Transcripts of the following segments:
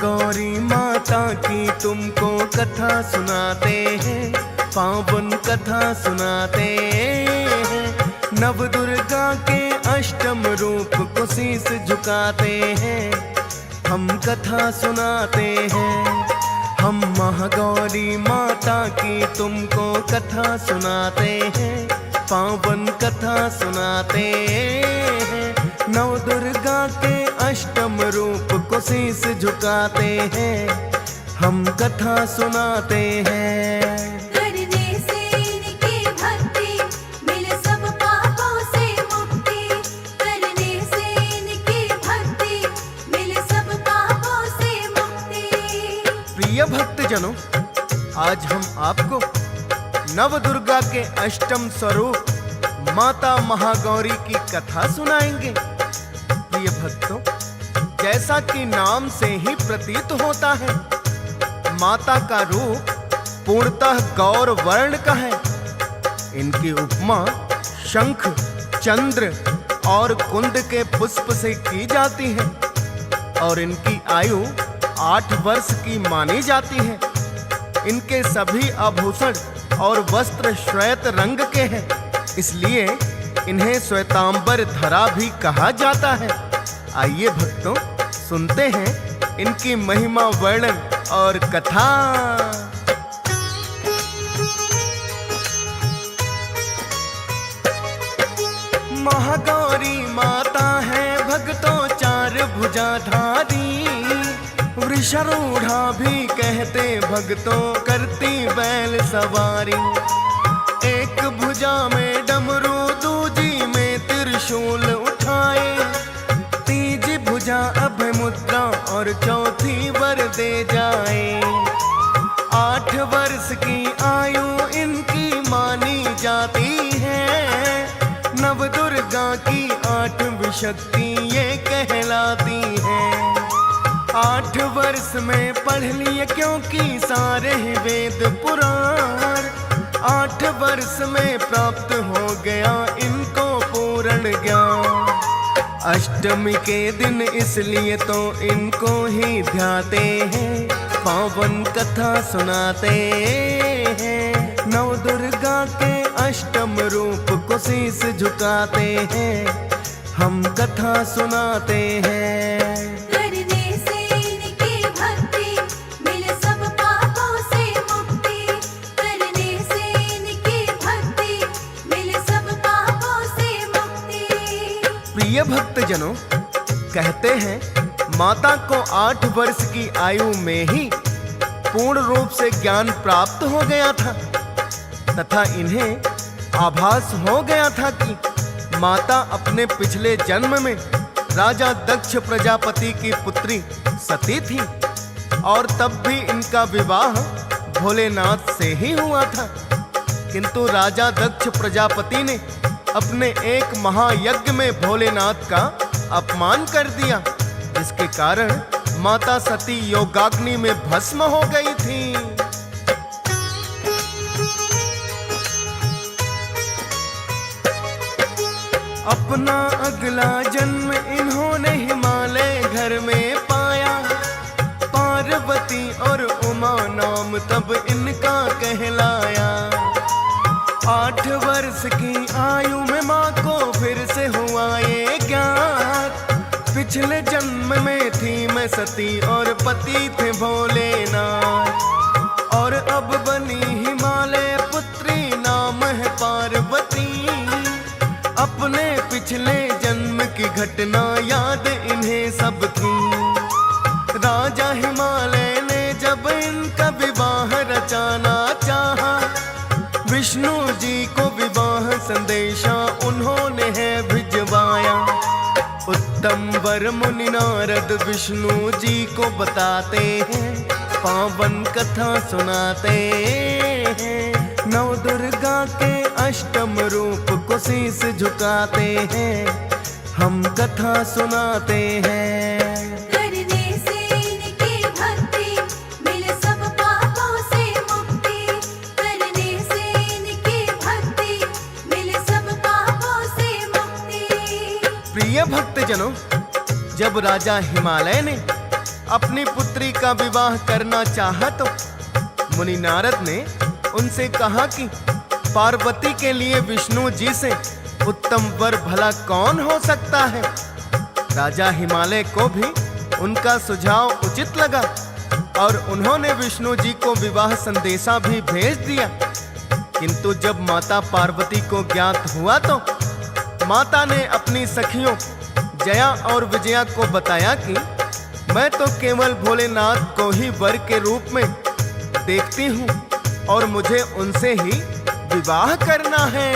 महागौरी माता की तुमको कथा सुनाते हैं, पावन कथा सुनाते हैं। नव दुर्गा के अष्टम रूप को शीस झुकाते हैं, हम कथा सुनाते हैं। हम महागौरी माता की तुमको कथा सुनाते हैं, पावन कथा सुनाते हैं। नव दुर्गा के अष्टम रूप को शीस झुकाते हैं, हम कथा सुनाते हैं। करने से इनकी भक्ति मिले सब पापों से मुक्ति, करने से इनकी भक्ति मिले सब पापों से मुक्ति। प्रिय भक्तजनों, आज हम आपको नव दुर्गा के अष्टम स्वरूप माता महागौरी की कथा सुनाएंगे। प्रिय भक्तों, जैसा कि नाम से ही प्रतीत होता है, माता का रूप पूर्णतः गौर वर्ण का है। इनकी उपमा शंख, चंद्र और कुंद के पुष्प से की जाती है और इनकी आयु 8 वर्ष की मानी जाती है। इनके सभी आभूषण और वस्त्र श्वेत रंग के हैं, इसलिए इन्हें श्वेतांबर धरा भी कहा जाता है। आइए भक्तों, सुनते हैं इनकी महिमा वर्णन और कथा। महागौरी माता है भक्तों चार भुजाधारी, वृषारूढ़ा भी कहते भक्तों करती बैल सवारी। एक भुजा में डमरू, दूजी में त्रिशूल उठाए, तीजी भुजा अभय मुद्रा और चौथी वर दे जाए। 8 वर्ष की आयु इनकी मानी जाती है, नव दुर्गा की 8वीं शक्ति ये कहलाती है। 8 वर्ष में पढ़ लिए क्योंकि सारे ही वेद पुराण, 8 वर्ष में प्राप्त हो गया इनको पूर्ण ज्ञान। अष्टमी के दिन इसलिए तो इनको ही ध्याते हैं, पावन कथा सुनाते हैं। नव दुर्गा के अष्टम रूप को शीस झुकाते हैं, हम कथा सुनाते हैं। करने से इनकी भक्ति मिले सब पापों से मुक्ति, करने से इनकी भक्ति मिले सब पापों से मुक्ति। प्रिय भक्तजनों, कहते हैं माता को 8 वर्ष की आयु में ही पूर्ण रूप से ज्ञान प्राप्त हो गया था तथा इन्हें आभास हो गया था कि माता अपने पिछले जन्म में राजा दक्ष प्रजापति की पुत्री सती थी और तब भी इनका विवाह भोलेनाथ से ही हुआ था। किंतु राजा दक्ष प्रजापति ने अपने एक महायज्ञ में भोलेनाथ का अपमान कर दिया, जिसके कारण माता सती योगाग्नि में भस्म हो गई थी। अपना अगला जन्म इन्होंने हिमालय घर में पाया, पार्वती और उमा नाम तब इनका कहलाया। 8 वर्ष की आयु में माँ को फिर से हुआ ये ज्ञान, पिछले जन्म में थी मैं सती और पति थे भोलेनाथ, और अब बनी हिमालय पुत्री नाम है पार्वती। अपने पिछले जन्म की घटना याद इन्हें सब थी। राजा हिमालय ने जब इनका विवाह रचाना चाहा, विष्णु जी को विवाह संदेशा उन्होंने है भिजवाया। उत्तम वर मुनि नारद विष्णु जी को बताते हैं, पावन कथा सुनाते हैं। नव दुर्गा के अष्टम रूप को शीस झुकाते हैं, हम कथा सुनाते हैं। करने से इनकी भक्ति मिले सब पापों से मुक्ति, करने से इनकी भक्ति मिले सब पापों से मुक्ति। प्रिय भक्तजनों, जब राजा हिमालय ने अपनी पुत्री का विवाह करना चाहा तो मुनि नारद ने उनसे कहा कि पार्वती के लिए विष्णु जी से उत्तम वर भला कौन हो सकता है। राजा हिमालय को भी उनका सुझाव उचित लगा और उन्होंने विष्णु जी को विवाह संदेशा भी भेज दिया। किंतु जब माता पार्वती को ज्ञात हुआ तो माता ने अपनी सखियों जया और विजया को बताया कि मैं तो केवल भोलेनाथ को ही वर के रूप में देखती हूँ और मुझे उनसे ही विवाह करना है।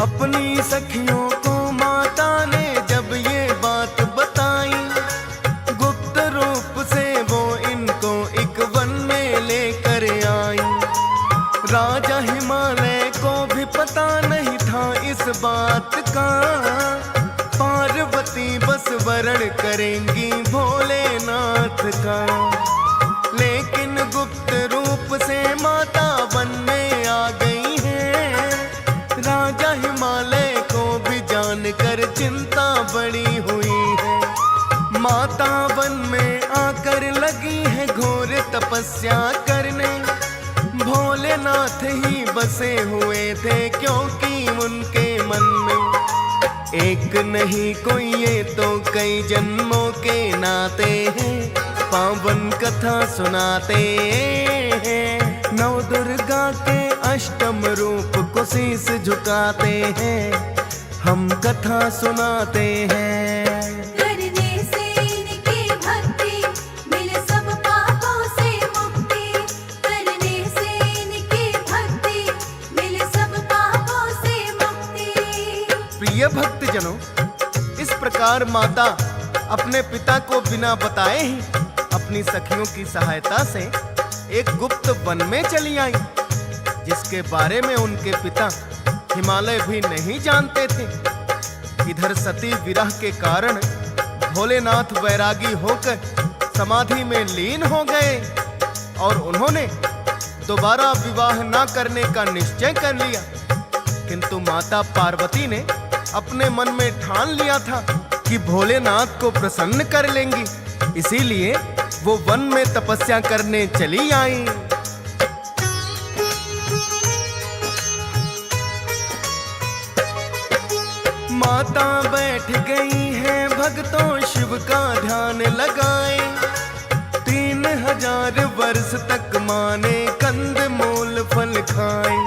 अपनी सखियों को माता ने जब ये बात बताई, गुप्त रूप से वो इनको एक वन में लेकर आई। राजा हिमालय को भी पता नहीं था इस बात का, पार्वती बस वरण करेंगी भोलेनाथ का। लेकिन गुप्त रूप से माता वन में आ गई है। राजा हिमालय को भी जानकर चिंता बड़ी हुई है। माता वन में आकर लगी है घोर तपस्या करने। भोलेनाथ ही बसे हुए थे क्योंकि उनके मन में एक नहीं कोई ये तो कई जन्मों के नाते हैं। पावन कथा सुनाते हैं, नव दुर्गा के अष्टम रूप को शीश झुकाते हैं, हम कथा सुनाते हैं। करने से इनकी भक्ति मिले सब पापों से मुक्ति। करने से इनकी भक्ति मिले सब पापों से मुक्ति। प्रिय भक्तजनों, इस प्रकार माता अपने पिता को बिना बताए ही अपनी सखियों की सहायता से एक गुप्त वन में चली आई, जिसके बारे में उनके पिता हिमालय भी नहीं जानते थे। इधर सती विरह के कारण भोलेनाथ वैरागी होकर समाधि में लीन हो गए और उन्होंने दोबारा विवाह न करने का निश्चय कर लिया। किंतु माता पार्वती ने अपने मन में ठान लिया था कि भोलेनाथ को प्रसन्न कर लेंगी, इसीलिए वो वन में तपस्या करने चली आई। माता बैठ गई है भक्तों शिव का ध्यान लगाए। 3000 वर्ष तक माने कंद मूल फल खाए।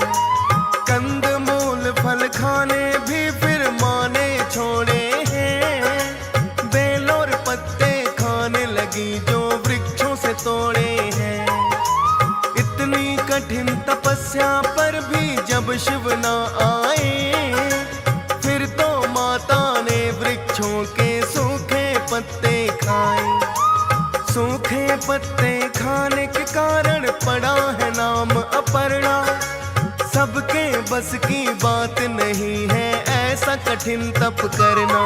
कंद मूल फल खाने भी फिर माने छोड़े हैं। बेल और पत्ते खाने लगी जो वृक्षों से तोड़े हैं। इतनी कठिन तपस्या पर भी जब शिव ना आए, फिर तो माता ने वृक्षों के सूखे पत्ते खाए। सूखे पत्ते खाने के कारण पड़ा है नाम अपर्णा। सबके बस की बात नहीं है ऐसा कठिन तप करना।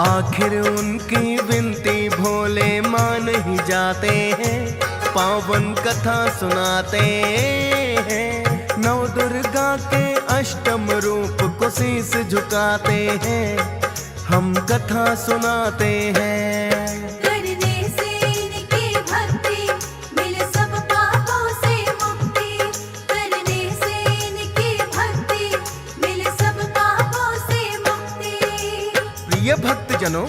आखिर उनकी विनती भोले मान ही जाते हैं, पावन कथा सुनाते हैं। नव दुर्गा के अष्टम रूप को शीश झुकाते हैं, हम कथा सुनाते हैं। करने से इनकी भक्ति मिले सब पापों से मुक्ति। करने से इनकी भक्ति मिले सब पापों से मुक्ति। प्रिय भक्तजनों,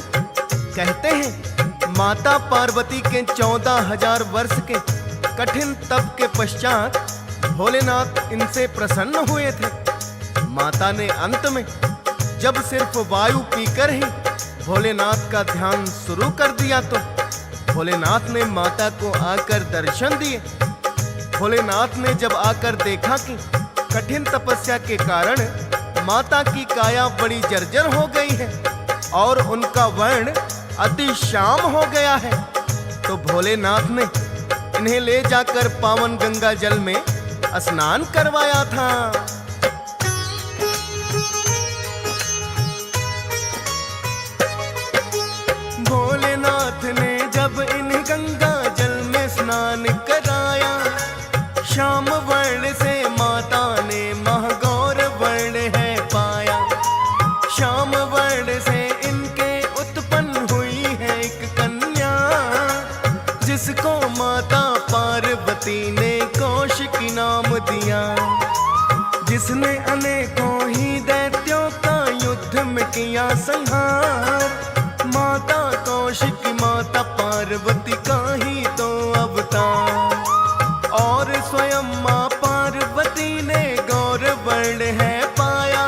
कहते हैं माता पार्वती के 14,000 वर्ष के कठिन तप के पश्चात भोलेनाथ इनसे प्रसन्न हुए थे। माता ने अंत में जब सिर्फ वायु पीकर ही भोलेनाथ का ध्यान शुरू कर दिया तो भोलेनाथ ने माता को आकर दर्शन दिए। भोलेनाथ ने जब आकर देखा कि कठिन तपस्या के कारण माता की काया बड़ी जर्जर हो गई है और उनका वर्ण अति श्याम हो गया है, तो भोलेनाथ ने इन्हें ले जाकर पावन गंगा जल में स्नान करवाया था। भोलेनाथ ने जब इन्हें गंगा जल में स्नान कराया, श्याम वर्ण से माता ने महागौर वर्ण है पाया। ने कौशिकी नाम दिया, जिसने अनेकों ही दैत्यों का युद्ध में किया संहार। माता कौशिकी माता पार्वती का ही तो अवतार, और स्वयं माँ पार्वती ने गौर वर्ण है पाया।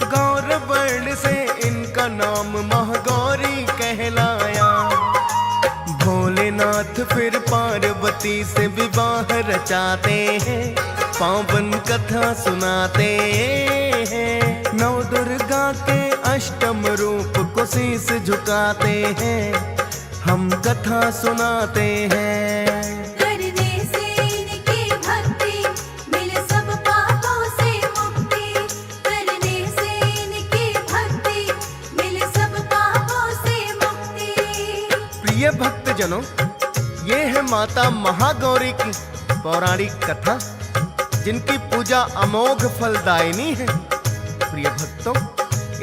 गौर वर्ण से इनका नाम महागौरी कहलाया। भोलेनाथ फिर पार्वती से विवाह रचाते हैं, पावन कथा सुनाते हैं। नौ दुर्गा के अष्टम रूप को शीस झुकाते हैं, हम कथा सुनाते हैं। करने से इनकी भक्ति मिले सब पापों से मुक्ति। करने से इनकी भक्ति मिले सब पापों से मुक्ति। प्रिय भक्तजनों, ये है माता महागौरी की पौराणिक कथा, जिनकी पूजा अमोघ फलदायिनी है। प्रिय भक्तों,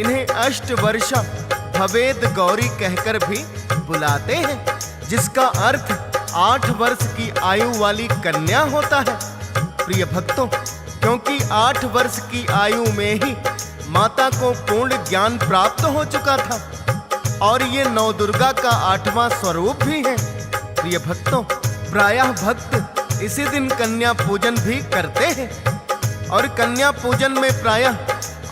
इन्हें अष्टवर्षा भवेद गौरी कहकर भी बुलाते हैं, जिसका अर्थ 8 वर्ष की आयु वाली कन्या होता है। प्रिय भक्तों, क्योंकि 8 वर्ष की आयु में ही माता को पूर्ण ज्ञान प्राप्त हो चुका था, और ये नौ दुर्गा का 8वां स्वरूप भी है। प्रिय भक्तों, प्रायः भक्त इसी दिन कन्या पूजन भी करते हैं, और कन्या पूजन में प्रायः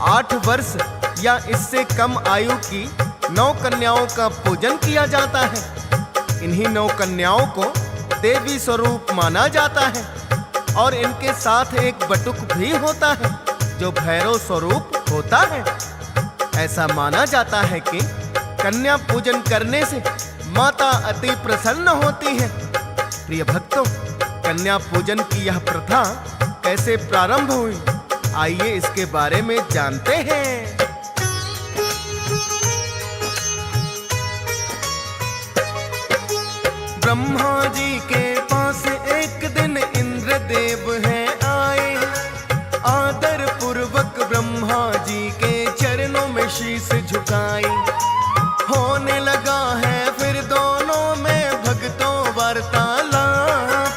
8 वर्ष या इससे कम आयु की 9 कन्याओं का पूजन किया जाता है। इन्हीं 9 कन्याओं को देवी स्वरूप माना जाता है, और इनके साथ एक बटुक भी होता है जो भैरव स्वरूप होता है। ऐसा माना जाता है कि कन्या पूजन करने से माता अति प्रसन्न होती है। प्रिय भक्तों, कन्या पूजन की यह प्रथा कैसे प्रारंभ हुई, आइए इसके बारे में जानते हैं। ब्रह्मा जी के पास एक दिन इंद्रदेव है आए। आदर पूर्वक ब्रह्मा जी के चरणों में शीश झुकाई। होने लगा है फिर दोनों में भक्तों वार्तालाप।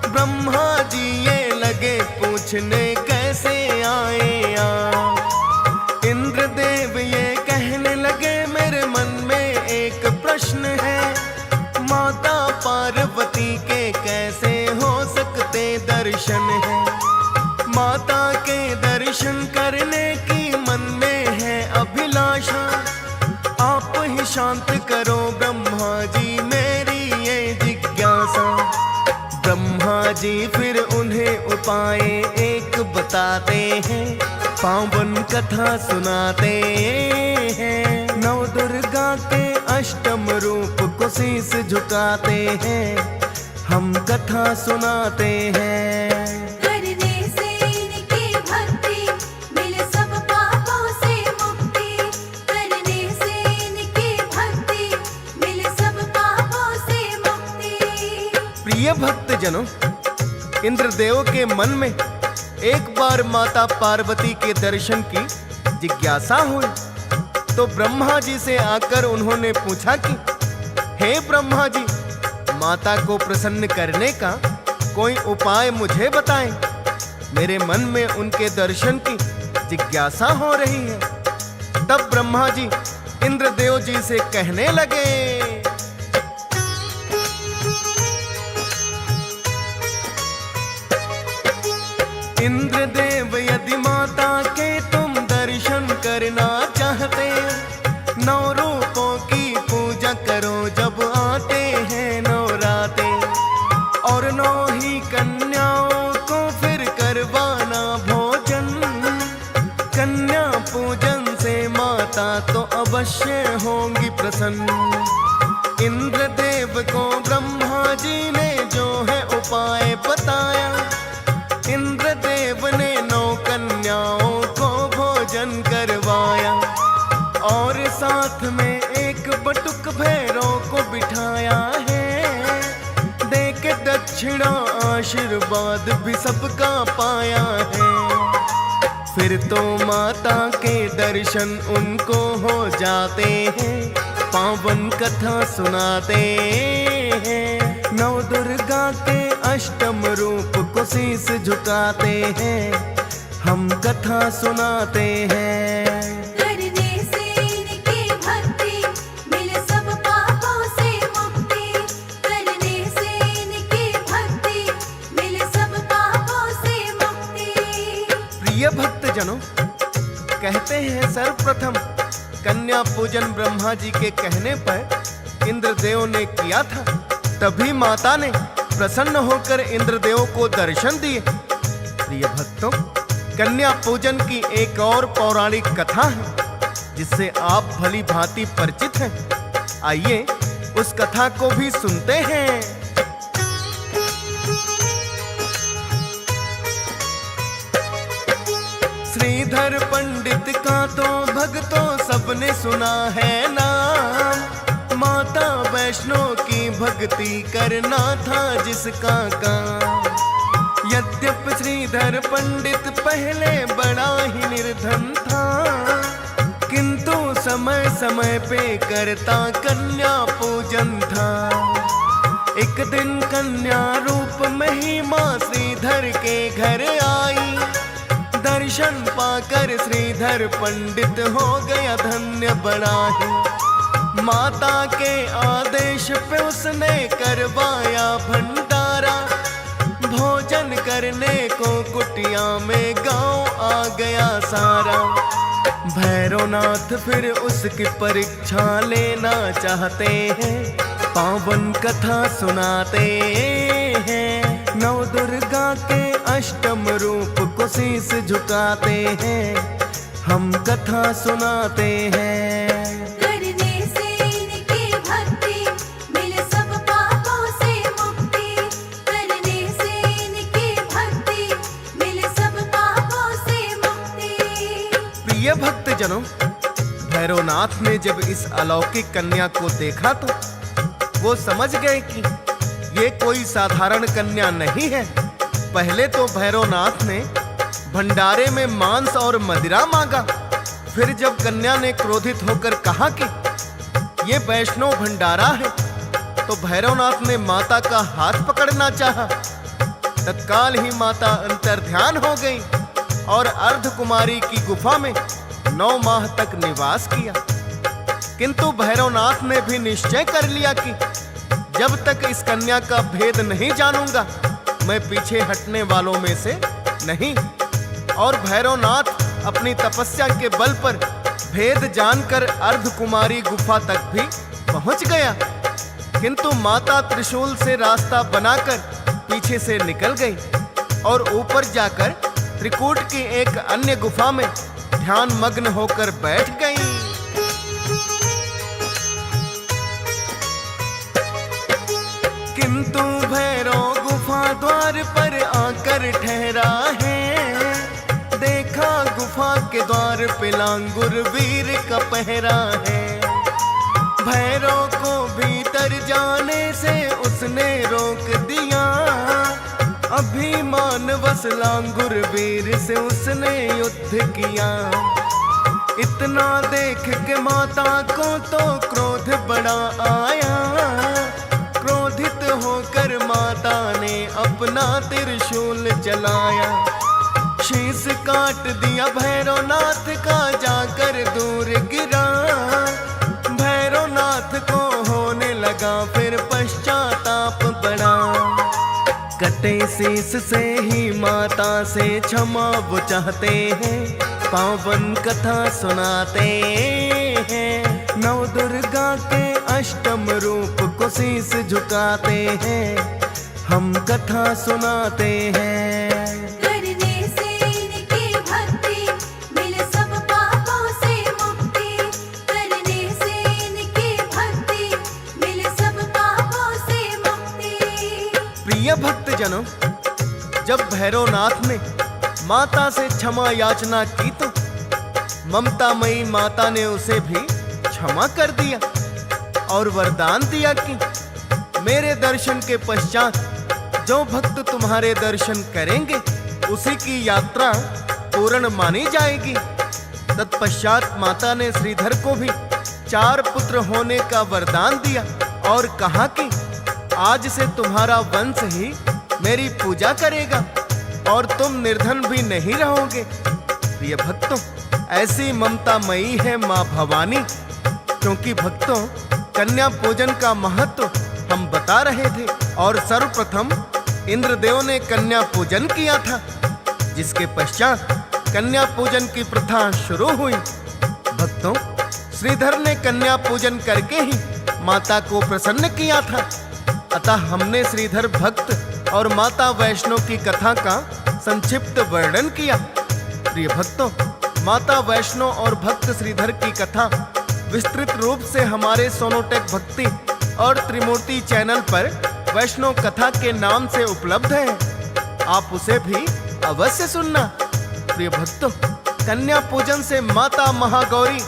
ब्रह्मा जी ये लगे पूछने कैसे आए आप। इंद्रदेव ये कहने लगे मेरे मन में एक प्रश्न है, माता पार्वती के कैसे हो सकते दर्शन है। माता के दर्शन करने की मन में है अभिलाषा। आप ही शांत करो ब्रह्मा जी मेरी ये जिज्ञासा। ब्रह्मा जी फिर उन्हें उपाय एक बताते हैं, पावन कथा सुनाते हैं। नौ दुर्गा के अष्टम रूप को शीस झुकाते हैं, हम कथा सुनाते हैं। करने से इनकी भक्ति मिले सब पापों से मुक्ति। करने से इनकी भक्ति मिले सब पापों से मुक्ति। प्रिय भक्तजनों, इंद्रदेव के मन में एक बार माता पार्वती के दर्शन की जिज्ञासा हुई, तो ब्रह्मा जी से आकर उन्होंने पूछा कि हे ब्रह्मा जी, माता को प्रसन्न करने का कोई उपाय मुझे बताएं। मेरे मन में उनके दर्शन की जिज्ञासा हो रही है। तब ब्रह्मा जी इंद्रदेव जी से कहने लगे, इंद्रदेव यदि माता के तुम दर्शन करना चाहते, 9 रूपों की पूजा करो जब आते हैं नवराते। और 9 ही कन्याओं को फिर करवाना भोजन। कन्या पूजन से माता तो अवश्य होंगी प्रसन्न। इंद्रदेव को ब्रह्मा जी ने जो है उपाय बताया। इंद्रदेव ने 9 कन्याओं को भोजन करवाया, और साथ में एक बटुक भैरव को बिठाया है। देके दक्षिणा आशीर्वाद भी सबका पाया है। फिर तो माता के दर्शन उनको हो जाते हैं, पावन कथा सुनाते हैं। नौ दुर्गा के अष्टम रूप शीस झुकाते हैं, हम कथा सुनाते हैं। करने से इनकी भक्ति मिले सब पापों से मुक्ति। करने से इनकी भक्ति मिले सब पापों से मुक्ति। प्रिय भक्तजनों, कहते हैं सर्वप्रथम कन्या पूजन ब्रह्मा जी के कहने पर इंद्रदेव ने किया था। तभी माता ने प्रसन्न होकर इंद्रदेव को दर्शन दिए। प्रिय भक्तों, कन्या पूजन की एक और पौराणिक कथा है जिससे आप भली भांति परिचित हैं। आइए उस कथा को भी सुनते हैं। श्रीधर पंडित का तो भक्तों सबने सुना है नाम। माता वैष्णो की भक्ति करना था जिसका काम। यद्यपि श्रीधर पंडित पहले बड़ा ही निर्धन था, किंतु समय समय पे करता कन्या पूजन था। एक दिन कन्या रूप में ही माँ श्रीधर के घर आई। दर्शन पाकर श्रीधर पंडित हो गया धन्य बड़ा ही। माता के आदेश पे उसने करवाया भंडारा। भोजन करने को कुटिया में गांव आ गया सारा। भैरवनाथ फिर उसकी परीक्षा लेना चाहते हैं, पावन कथा सुनाते हैं। नव दुर्गा के अष्टम रूप को शीस झुकाते हैं, हम कथा सुनाते हैं। करने से इनकी भक्ति मिले सब पापों से मुक्ति। करने से इनकी भक्ति मिले सब पापों से मुक्ति। प्रिय भक्तजनों, भैरवनाथ ने जब इस अलौकिक कन्या को देखा तो वो समझ गए कि ये कोई साधारण कन्या नहीं है। पहले तो भैरवनाथ ने भंडारे में मांस और मदिरा मांगा। फिर जब कन्या ने क्रोधित होकर कहा कि ये वैष्णव भंडारा है, तो भैरवनाथ ने माता का हाथ पकड़ना चाहा। तत्काल ही माता अंतर्ध्यान हो गई और अर्धकुमारी की गुफा में 9 माह तक निवास किया। किंतु भैरवनाथ ने भी निश्चय कर लिया कि जब तक इस कन्या का भेद नहीं जानूंगा, मैं पीछे हटने वालों में से नहीं। और भैरवनाथ अपनी तपस्या के बल पर भेद जानकर अर्धकुमारी गुफा तक भी पहुंच गया। किंतु माता त्रिशूल से रास्ता बनाकर पीछे से निकल गई और ऊपर जाकर त्रिकूट की एक अन्य गुफा में ध्यान मग्न होकर बैठ गई। किंतु भैरव गुफा द्वार पर आकर ठहरा है। देखा गुफा के द्वार पे लांगुर वीर का पहरा है। भैरव को भीतर जाने से उसने रोक दिया। अभिमानवश लांगुर वीर से उसने युद्ध किया। इतना देख के माता को तो क्रोध बड़ा आया। क्रोधित होकर माता ने अपना त्रिशूल चलाया। शीश काट दिया भैरवनाथ का, जाकर दूर गिरा। भैरवनाथ को होने लगा फिर पश्चाताप बड़ा। कटे शीश से ही माता से क्षमा वो चाहते हैं, पावन कथा सुनाते हैं। नव दुर्गा के अष्टम रूप को शीस झुकाते हैं, हम कथा सुनाते हैं। करने से इनकी भक्ति मिले सब पापों से मुक्ति। करने से इनकी भक्ति मिले सब पापों से मुक्ति। प्रिय भक्तजनों, जब भैरवनाथ ने माता से क्षमा याचना की तो ममतामयी माता ने उसे भी क्षमा कर दिया और वरदान दिया कि मेरे दर्शन के पश्चात जो भक्त तुम्हारे दर्शन करेंगे उसी की यात्रा पूर्ण मानी जाएगी। तत्पश्चात माता ने श्रीधर को भी 4 पुत्र होने का वरदान दिया और कहा कि आज से तुम्हारा वंश ही मेरी पूजा करेगा। और तुम निर्धन भी नहीं रहोगे। प्रिय भक्तों, ऐसी ममता मई है माँ भवानी। क्योंकि भक्तों, कन्या पूजन का महत्व हम बता रहे थे और सर्वप्रथम इंद्रदेव ने कन्या पूजन किया था, जिसके पश्चात कन्या पूजन की प्रथा शुरू हुई। भक्तों, श्रीधर ने कन्या पूजन करके ही माता को प्रसन्न किया था। अतः हमने श्रीधर भक्त और माता वैष्णो की कथा का संक्षिप्त वर्णन किया। प्रिय भक्तों, माता वैष्णो और भक्त श्रीधर की कथा विस्तृत रूप से हमारे सोनोटेक भक्ति और त्रिमूर्ति चैनल पर वैष्णो कथा के नाम से उपलब्ध है। आप उसे भी अवश्य सुनना। प्रिय भक्तों, कन्या पूजन से माता महागौरी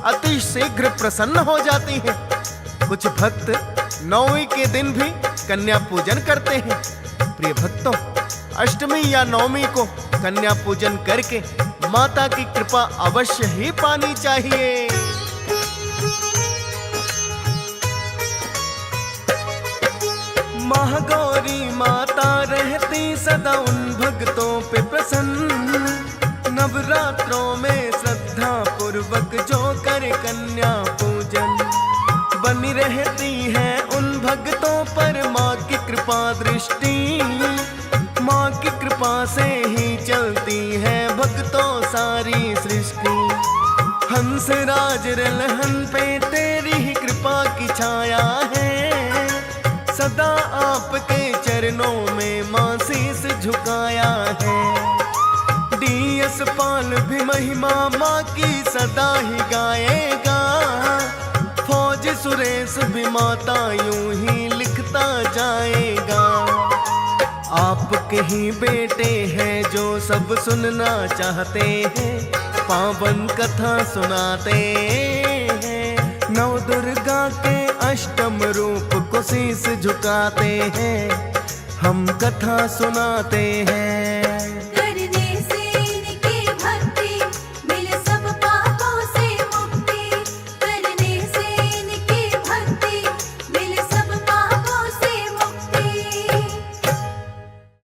अति शीघ्र प्रसन्न हो जाती हैं। कुछ भक्त नवमी के दिन भी कन्या पूजन करते हैं। प्रिय भक्तों, अष्टमी या नवमी को कन्या पूजन करके माता की कृपा अवश्य ही पानी चाहिए। महागौरी माता रहती सदा उन भक्तों पे प्रसन्न। नवरात्रों में श्रद्धा पूर्वक जो करे कन्या पूजन, बनी रहती है उन भक्तों पर माँ की कृपा दृष्टि। माँ की कृपा से ही चलती है भक्तों सारी सृष्टि। हंस राज रलहन पे तेरी ही कृपा की छाया है। सदा आपके चरणों में माँ शीस झुकाया है। डीएस पाल भी महिमा माँ की सदा ही गाएगा। फौज सुरेश भी माता यूं ही लिखता जाएगा। आपके ही बेटे हैं जो सब सुनना चाहते हैं, पावन कथा सुनाते हैं। नव दुर्गा के अष्टम रूप को शीस झुकाते हैं, हम कथा सुनाते हैं।